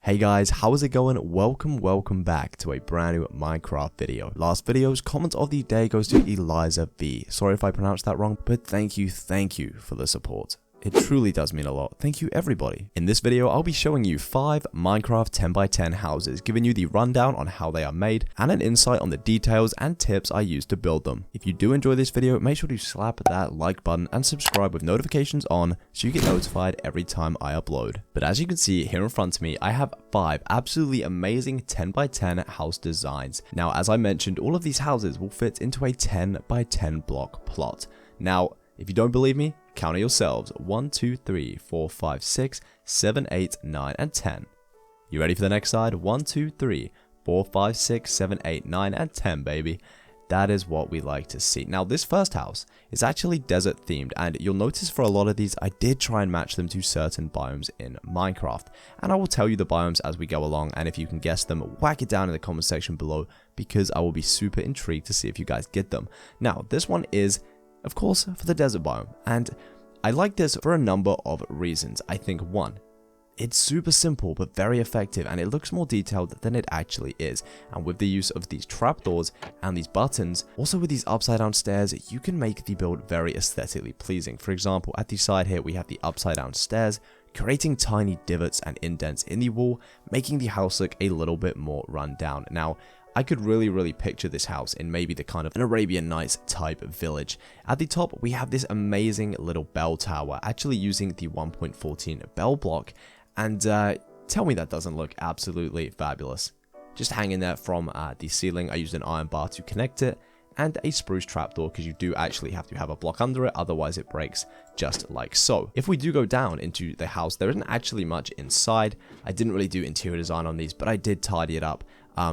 Hey guys, how's it going? Welcome back to a brand new Minecraft video. Last video's comment of the day goes to Eliza V. Sorry if I pronounced that wrong, but thank you for the support. It truly does mean a lot. Thank you everybody. In this video, I'll be showing you 5 Minecraft 10x10 houses, giving you the rundown on how they are made and an insight on the details and tips I use to build them. If you do enjoy this video, make sure to slap that like button and subscribe with notifications on so you get notified every time I upload. But as you can see here in front of me, I have 5 absolutely amazing 10x10 house designs. Now, as I mentioned, all of these houses will fit into a 10x10 block plot. Now, if you don't believe me, count it yourselves. 1, 2, 3, 4, 5, 6, 7, 8, 9, and 10. You ready for the next side? 1, 2, 3, 4, 5, 6, 7, 8, 9, and 10, baby. That is what we like to see. Now, this first house is actually desert themed, and you'll notice for a lot of these, I did try and match them to certain biomes in Minecraft. And I will tell you the biomes as we go along, and if you can guess them, whack it down in the comment section below, because I will be super intrigued to see if you guys get them. Now, this one is, of course, for the desert biome, and I like this for a number of reasons. I think 1, it's super simple but very effective, and it looks more detailed than it actually is. And with the use of these trapdoors and these buttons, also with these upside down stairs, you can make the build very aesthetically pleasing. For example, at the side here we have the upside down stairs, creating tiny divots and indents in the wall, making the house look a little bit more run down. Now, I could really picture this house in maybe the kind of an Arabian Nights type village. At the top, we have this amazing little bell tower, actually using the 1.14 bell block, and tell me that doesn't look absolutely fabulous. Just hanging there from the ceiling. I used an iron bar to connect it, and a spruce trapdoor, because you do actually have to have a block under it, otherwise it breaks just like so. If we do go down into the house, there isn't actually much inside. I didn't really do interior design on these, but I did tidy it up.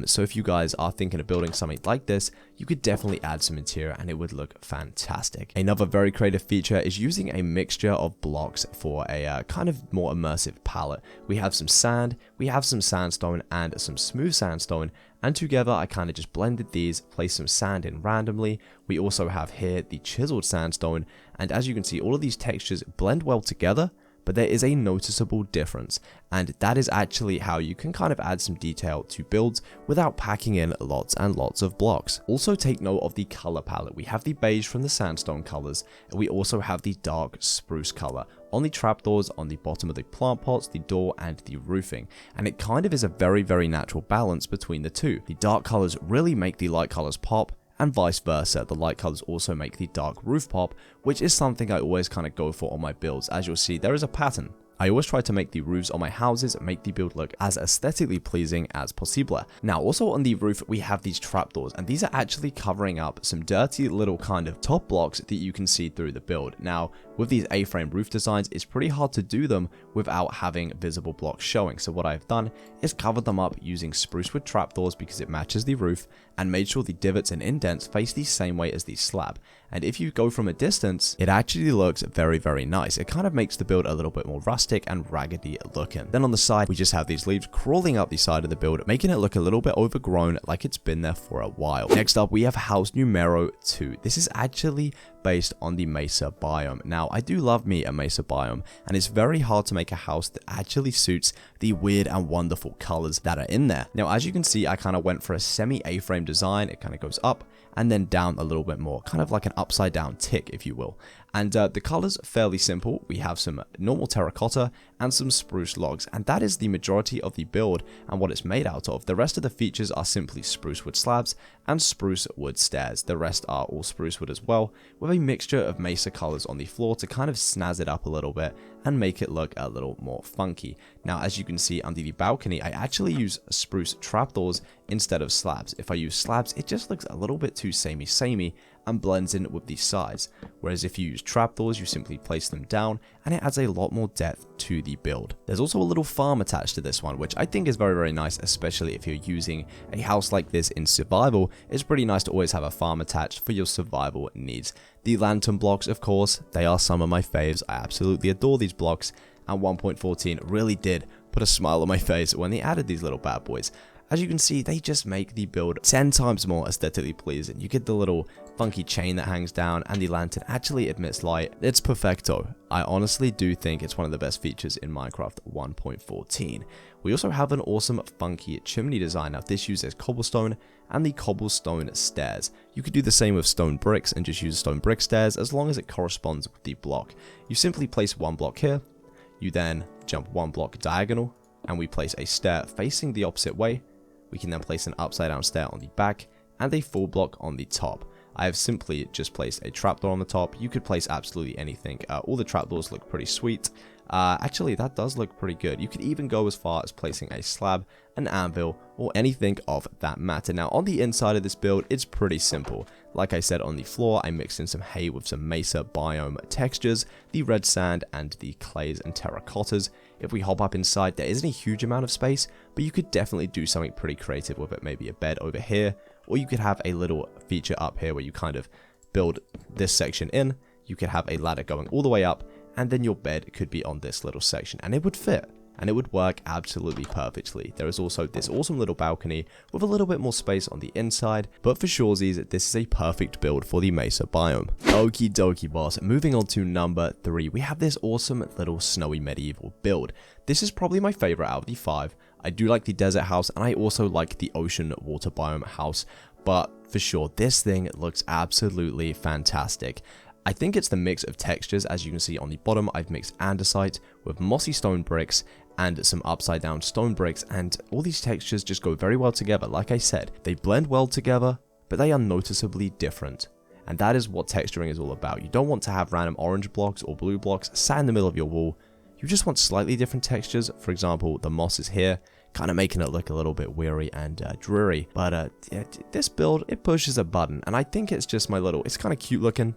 So if you guys are thinking of building something like this, you could definitely add some interior and it would look fantastic. Another very creative feature is using a mixture of blocks for a kind of more immersive palette. We have some sand, we have some sandstone and some smooth sandstone, and together I kind of just blended these, placed some sand in randomly. We also have here the chiseled sandstone, and as you can see, all of these textures blend well together, but there is a noticeable difference, and that is actually how you can kind of add some detail to builds without packing in lots and lots of blocks. Also take note of the color palette. We have the beige from the sandstone colors, and we also have the dark spruce color on the trapdoors, on the bottom of the plant pots, the door, and the roofing. And it kind of is a very natural balance between the two. The dark colors really make the light colors pop, and vice versa. The light colors also make the dark roof pop, which is something I always kind of go for on my builds. As you'll see, there is a pattern. I always try to make the roofs on my houses make the build look as aesthetically pleasing as possible. Now, also on the roof, we have these trapdoors, and these are actually covering up some dirty little kind of top blocks that you can see through the build. Now, with these A-frame roof designs, it's pretty hard to do them without having visible blocks showing. So what I've done is covered them up using spruce wood trapdoors because it matches the roof, and made sure the divots and indents face the same way as the slab. And if you go from a distance, it actually looks very nice. It kind of makes the build a little bit more rustic and raggedy looking. Then on the side, we just have these leaves crawling up the side of the build, making it look a little bit overgrown, like it's been there for a while. Next up, we have house numero 2. This is actually based on the Mesa biome. Now, I do love me a Mesa biome, and it's very hard to make a house that actually suits the weird and wonderful colors that are in there. Now, as you can see, I kind of went for a semi A-frame design. It kind of goes up and then down a little bit more, kind of like an upside down tick, if you will. And the colors fairly simple. We have some normal terracotta and some spruce logs, and that is the majority of the build and what it's made out of. The rest of the features are simply spruce wood slabs and spruce wood stairs. The rest are all spruce wood as well, with a mixture of mesa colors on the floor to kind of snazz it up a little bit and make it look a little more funky. Now, as you can see under the balcony, I actually use spruce trapdoors instead of slabs. If I use slabs, it just looks a little bit too samey and blends in with the sides. Whereas if you use trapdoors, you simply place them down and it adds a lot more depth to the build. There's also a little farm attached to this one, which I think is very nice, especially if you're using a house like this in survival. It's pretty nice to always have a farm attached for your survival needs. The lantern blocks, of course, they are some of my faves. I absolutely adore these blocks, and 1.14 really did put a smile on my face when they added these little bad boys. As you can see, they just make the build 10 times more aesthetically pleasing. You get the little funky chain that hangs down, and the lantern actually emits light. It's perfecto. I honestly do think it's one of the best features in Minecraft 1.14. We also have an awesome funky chimney design. Now this uses cobblestone and the cobblestone stairs. You could do the same with stone bricks and just use stone brick stairs as long as it corresponds with the block. You simply place one block here, you then jump one block diagonal, and we place a stair facing the opposite way. We can then place an upside down stair on the back and a full block on the top. I have simply just placed a trapdoor on the top. You could place absolutely anything. All the trapdoors look pretty sweet. Actually, that does look pretty good. You could even go as far as placing a slab, an anvil, or anything of that matter. Now, on the inside of this build, it's pretty simple. Like I said, on the floor, I mixed in some hay with some Mesa biome textures, the red sand, and the clays and terracottas. If we hop up inside, there isn't a huge amount of space, but you could definitely do something pretty creative with it. Maybe a bed over here, or you could have a little feature up here where you kind of build this section in. You could have a ladder going all the way up, and then your bed could be on this little section, and it would fit, and it would work absolutely perfectly. There is also this awesome little balcony with a little bit more space on the inside, but for shoresies, this is a perfect build for the Mesa biome. Okie dokie, boss. Moving on to number 3, we have this awesome little snowy medieval build. This is probably my favorite out of the 5. I do like the desert house, and I also like the ocean water biome house, but for sure, this thing looks absolutely fantastic. I think it's the mix of textures. As you can see on the bottom, I've mixed andesite with mossy stone bricks and some upside down stone bricks, and all these textures just go very well together. Like I said, they blend well together, but they are noticeably different. And that is what texturing is all about. You don't want to have random orange blocks or blue blocks sat in the middle of your wall. You just want slightly different textures. For example, the moss is here, kind of making it look a little bit weary and dreary. But this build, it pushes a button, and I think it's just my little, it's kind of cute looking.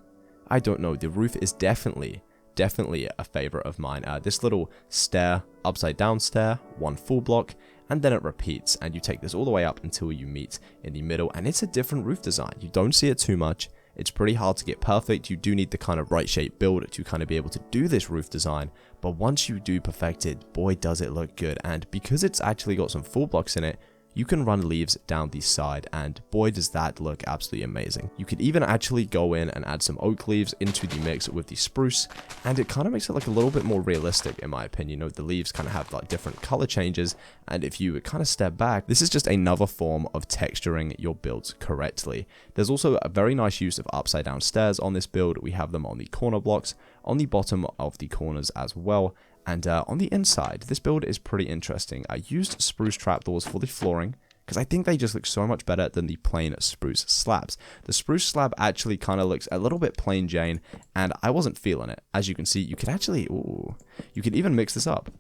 I don't know, the roof is definitely a favorite of mine. This little stair, upside down stair, one full block, and then it repeats, and you take this all the way up until you meet in the middle, and it's a different roof design. You don't see it too much. It's pretty hard to get perfect. You do need the kind of right shape build to kind of be able to do this roof design, but once you do perfect it, boy does it look good. And because it's actually got some full blocks in it, you can run leaves down the side, and boy does that look absolutely amazing. You could even actually go in and add some oak leaves into the mix with the spruce, and it kind of makes it look a little bit more realistic in my opinion. You know, the leaves kind of have like different color changes, and if you kind of step back, this is just another form of texturing your builds correctly. There's also a very nice use of upside down stairs on this build. We have them on the corner blocks, on the bottom of the corners as well. And on the inside, this build is pretty interesting. I used spruce trapdoors for the flooring because I think they just look so much better than the plain spruce slabs. The spruce slab actually kind of looks a little bit plain Jane, and I wasn't feeling it. As you can see, you could actually, you could even mix this up.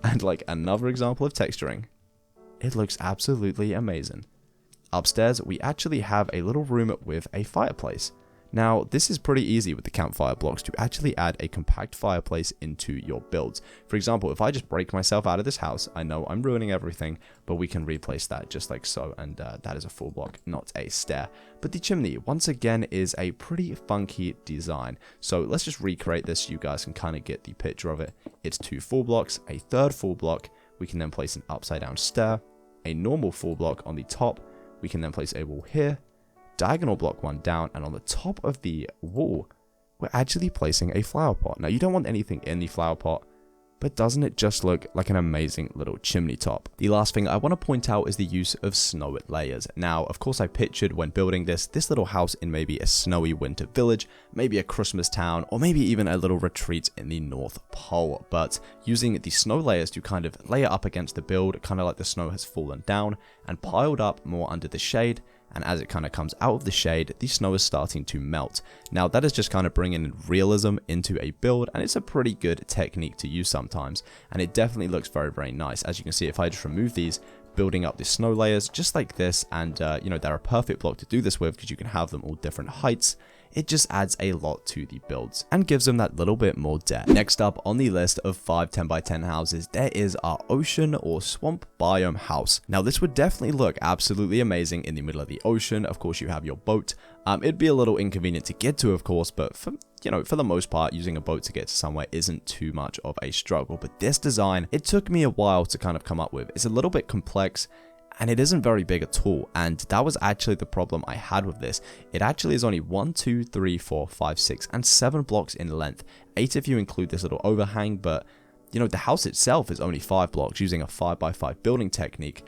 And like another example of texturing, it looks absolutely amazing. Upstairs, we actually have a little room with a fireplace. Now, this is pretty easy with the campfire blocks to actually add a compact fireplace into your builds. For example, if I just break myself out of this house, I know I'm ruining everything, but we can replace that just like so, and that is a full block, not a stair. But the chimney, once again, is a pretty funky design. So let's just recreate this so you guys can kind of get the picture of it. It's 2 full blocks, a third full block. We can then place an upside down stair, a normal full block on the top. We can then place a wall here, diagonal block one down, and on the top of the wall, we're actually placing a flower pot. Now, you don't want anything in the flower pot, but doesn't it just look like an amazing little chimney top? The last thing I want to point out is the use of snow layers. Now, of course, I pictured when building this little house in maybe a snowy winter village, maybe a Christmas town, or maybe even a little retreat in the North Pole. But using the snow layers to kind of layer up against the build, kind of like the snow has fallen down and piled up more under the shade, and as it kind of comes out of the shade, the snow is starting to melt. Now, that is just kind of bringing realism into a build, and it's a pretty good technique to use sometimes, and it definitely looks very, very nice. As you can see, if I just remove these, building up the snow layers just like this, and you know, they're a perfect block to do this with because you can have them all different heights. It just adds a lot to the builds and gives them that little bit more depth. Next up on the list of 5 10x10 houses, there is our ocean or swamp biome house. Now, this would definitely look absolutely amazing in the middle of the ocean. Of course, you have your boat. It'd be a little inconvenient to get to, of course, but for the most part, using a boat to get to somewhere isn't too much of a struggle. But this design, it took me a while to kind of come up with. It's a little bit complex, and it isn't very big at all, and that was actually the problem I had with this. It actually is only 1, 2, 3, 4, 5, 6, and 7 blocks in length, 8 if you include this little overhang, but you know, the house itself is only 5 blocks using a 5x5 building technique.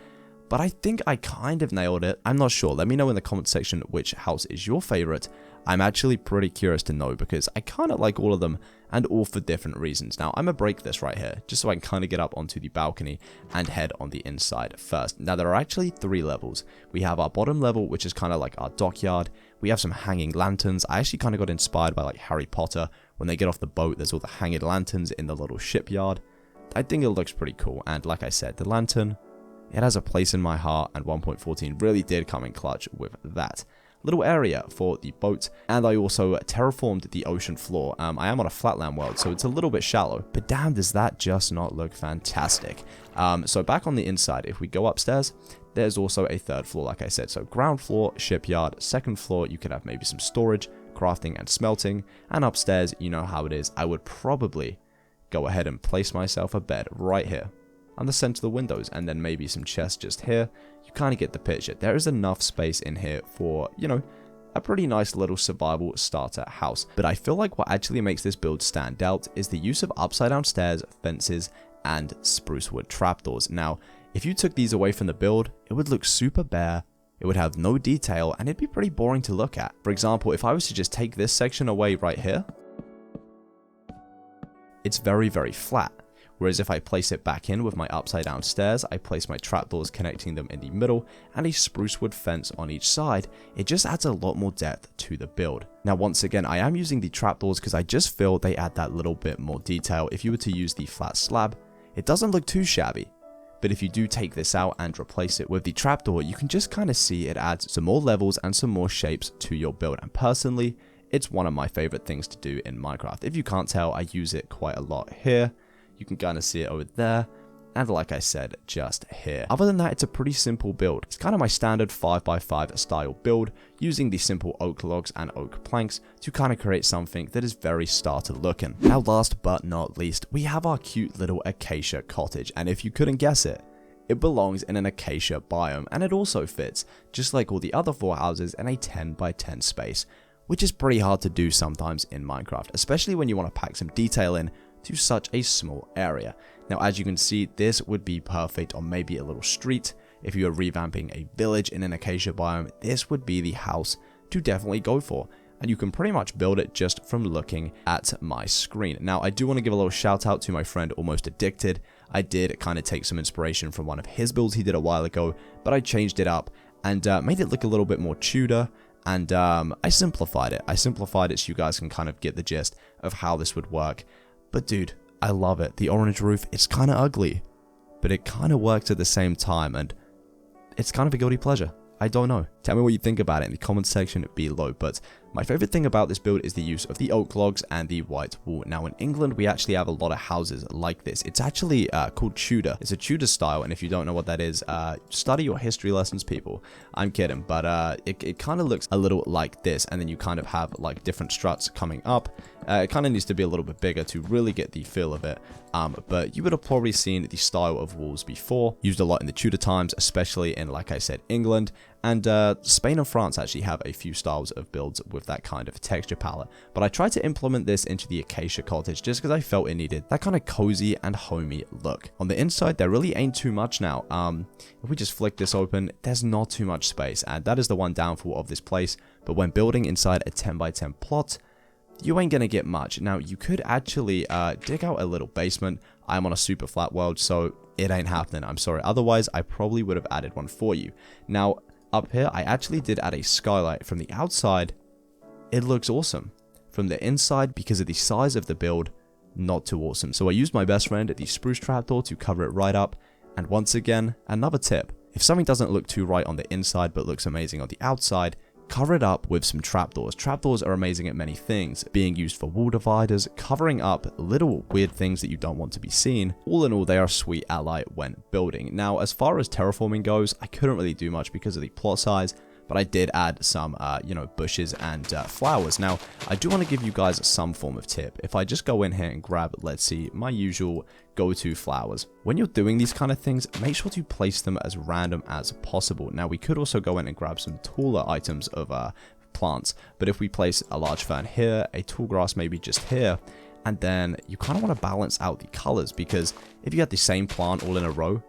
But I think I kind of nailed it. I'm not sure. Let me know in the comment section which house is your favorite. I'm actually pretty curious to know because I kind of like all of them and all for different reasons. Now, I'm going to break this right here just so I can kind of get up onto the balcony and head on the inside first. Now, there are actually 3 levels. We have our bottom level, which is kind of like our dockyard. We have some hanging lanterns. I actually kind of got inspired by like Harry Potter. When they get off the boat, there's all the hanging lanterns in the little shipyard. I think it looks pretty cool. And like I said, the lantern, it has a place in my heart, and 1.14 really did come in clutch with that. Little area for the boat, and I also terraformed the ocean floor. I am on a flatland world, so it's a little bit shallow, but damn, does that just not look fantastic. So back on the inside, if we go upstairs, there's also a 3rd floor, like I said. So ground floor, shipyard, 2nd floor, you could have maybe some storage, crafting, and smelting, and upstairs, you know how it is. I would probably go ahead and place myself a bed right here on the center of the windows, and then maybe some chests just here. You kind of get the picture. There is enough space in here for, you know, a pretty nice little survival starter house. But I feel like what actually makes this build stand out is the use of upside down stairs, fences, and spruce wood trapdoors. Now, if you took these away from the build, it would look super bare, it would have no detail, and it'd be pretty boring to look at. For example, if I was to just take this section away right here, it's very, very flat. Whereas if I place it back in with my upside down stairs, I place my trapdoors connecting them in the middle, and a spruce wood fence on each side, it just adds a lot more depth to the build. Now once again, I am using the trapdoors because I just feel they add that little bit more detail. If you were to use the flat slab, it doesn't look too shabby. But if you do take this out and replace it with the trapdoor, you can just kind of see it adds some more levels and some more shapes to your build. And personally, it's one of my favorite things to do in Minecraft. If you can't tell, I use it quite a lot here. You can kind of see it over there, and like I said, just here. Other than that, it's a pretty simple build. It's kind of my standard 5x5 style build, using the simple oak logs and oak planks to kind of create something that is very starter looking. Now last but not least, we have our cute little Acacia Cottage, and if you couldn't guess it, it belongs in an acacia biome, and it also fits, just like all the other 4 houses, in a 10x10 space, which is pretty hard to do sometimes in Minecraft, especially when you want to pack some detail in to such a small area. Now, as you can see, this would be perfect on maybe a little street. If you are revamping a village in an acacia biome, this would be the house to definitely go for. And you can pretty much build it just from looking at my screen. Now, I do want to give a little shout out to my friend Almost Addicted. I did kind of take some inspiration from one of his builds he did a while ago, but I changed it up and made it look a little bit more Tudor. And I simplified it. So you guys can kind of get the gist of how this would work. But dude, I love it. The orange roof, it's kind of ugly, but it kind of works at the same time, and it's kind of a guilty pleasure. I don't know. Tell me what you think about it in the comment section below. But my favorite thing about this build is the use of the oak logs and the white wool. Now in England, we actually have a lot of houses like this. It's actually called Tudor. It's a Tudor style, and if you don't know what that is, study your history lessons, people. I'm kidding, but it kind of looks a little like this, and then you kind of have like different struts coming up. It kind of needs to be a little bit bigger to really get the feel of it. But you would have probably seen the style of walls before, used a lot in the Tudor times, especially in, like I said, England. And Spain and France actually have a few styles of builds with that kind of texture palette. But I tried to implement this into the Acacia Cottage just because I felt it needed that kind of cozy and homey look. On the inside, there really ain't too much now. If we just flick this open, there's not too much space, and that is the one downfall of this place. But when building inside a 10x10 plot, you ain't gonna get much. Now, you could actually dig out a little basement. I'm on a super flat world, so it ain't happening. I'm sorry. Otherwise, I probably would have added one for you. Now, up here, I actually did add a skylight. From the outside, it looks awesome. From the inside, because of the size of the build, not too awesome. So I used my best friend, the spruce trapdoor, to cover it right up. And once again, another tip. If something doesn't look too right on the inside, but looks amazing on the outside, cover it up with some trapdoors. Trapdoors are amazing at many things, being used for wall dividers, covering up little weird things that you don't want to be seen. All in all, they are a sweet ally when building. Now, as far as terraforming goes, I couldn't really do much because of the plot size, but I did add some, bushes and flowers. Now, I do want to give you guys some form of tip. If I just go in here and grab, let's see, my usual go-to flowers. When you're doing these kind of things, make sure to place them as random as possible. Now, we could also go in and grab some taller items of plants, but if we place a large fern here, a tall grass maybe just here, and then you kind of want to balance out the colors, because if you had the same plant all in a row,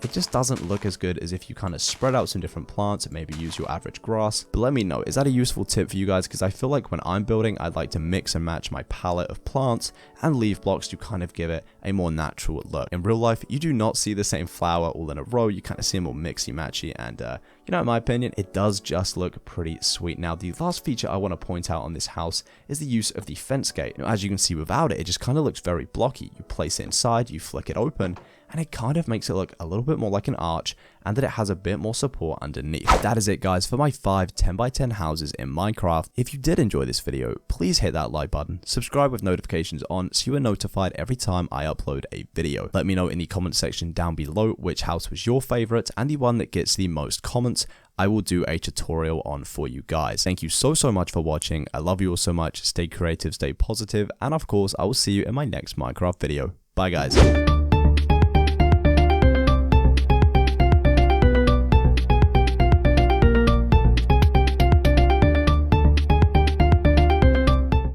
it just doesn't look as good as if you kind of spread out some different plants and maybe use your average grass. But let me know, is that a useful tip for you guys? Because I feel like when I'm building, I'd like to mix and match my palette of plants and leaf blocks to kind of give it a more natural look. In real life, you do not see the same flower all in a row. You kind of see them all mixy matchy, and in my opinion, it does just look pretty sweet. Now, the last feature I want to point out on this house is the use of the fence gate. Now, as you can see without it, it just kind of looks very blocky. You place it inside, you flick it open, and it kind of makes it look a little bit more like an arch, and that it has a bit more support underneath. That is it, guys, for my 5 10x10 houses in Minecraft. If you did enjoy this video, please hit that like button, subscribe with notifications on so you are notified every time I upload a video. Let me know in the comment section down below which house was your favorite and the one that gets the most comments. I will do a tutorial on for you guys. Thank you so much for watching. I love you all so much. Stay creative, stay positive, and of course, I will see you in my next Minecraft video. Bye, guys.